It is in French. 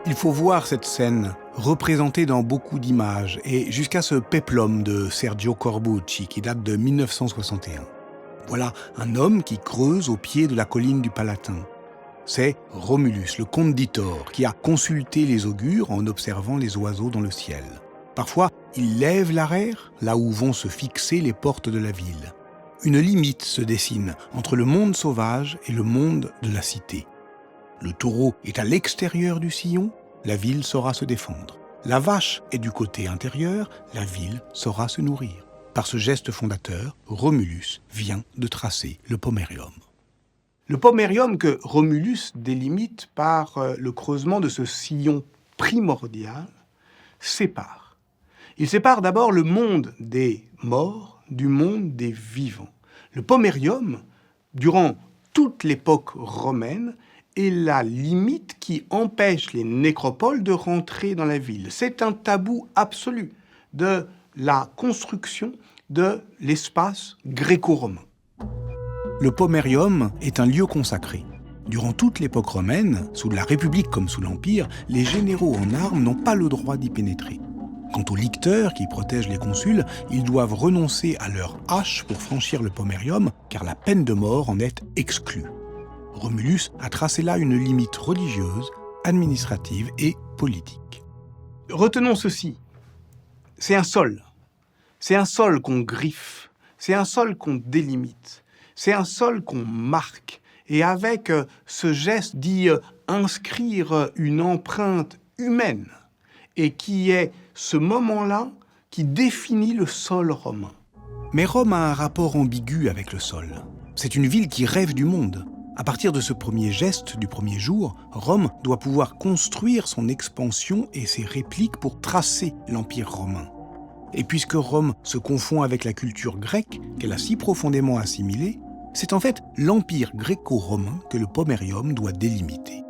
Il faut voir cette scène représentée dans beaucoup d'images et jusqu'à ce péplum de Sergio Corbucci qui date de 1961. Voilà un homme qui creuse au pied de la colline du Palatin. C'est Romulus, le conditore, qui a consulté les augures en observant les oiseaux dans le ciel. Parfois, il lève l'arrière, là où vont se fixer les portes de la ville. Une limite se dessine entre le monde sauvage et le monde de la cité. Le taureau est à l'extérieur du sillon, la ville saura se défendre. La vache est du côté intérieur, la ville saura se nourrir. Par ce geste fondateur, Romulus vient de tracer le pomerium. Le pomerium que Romulus délimite par le creusement de ce sillon primordial sépare. Il sépare d'abord le monde des morts du monde des vivants. Le pomerium, durant toute l'époque romaine, est la limite qui empêche les nécropoles de rentrer dans la ville. C'est un tabou absolu de la construction de l'espace gréco-romain. Le pomerium est un lieu consacré. Durant toute l'époque romaine, sous la République comme sous l'Empire, les généraux en armes n'ont pas le droit d'y pénétrer. Quant aux licteurs qui protègent les consuls, ils doivent renoncer à leur hache pour franchir le pomerium, car la peine de mort en est exclue. Romulus a tracé là une limite religieuse, administrative et politique. Retenons ceci, c'est un sol. C'est un sol qu'on griffe, c'est un sol qu'on délimite, c'est un sol qu'on marque. Et avec ce geste dit inscrire une empreinte humaine, et qui est ce moment-là qui définit le sol romain. Mais Rome a un rapport ambigu avec le sol. C'est une ville qui rêve du monde. À partir de ce premier geste du premier jour, Rome doit pouvoir construire son expansion et ses répliques pour tracer l'Empire romain. Et puisque Rome se confond avec la culture grecque qu'elle a si profondément assimilée, c'est en fait l'Empire gréco-romain que le pomerium doit délimiter.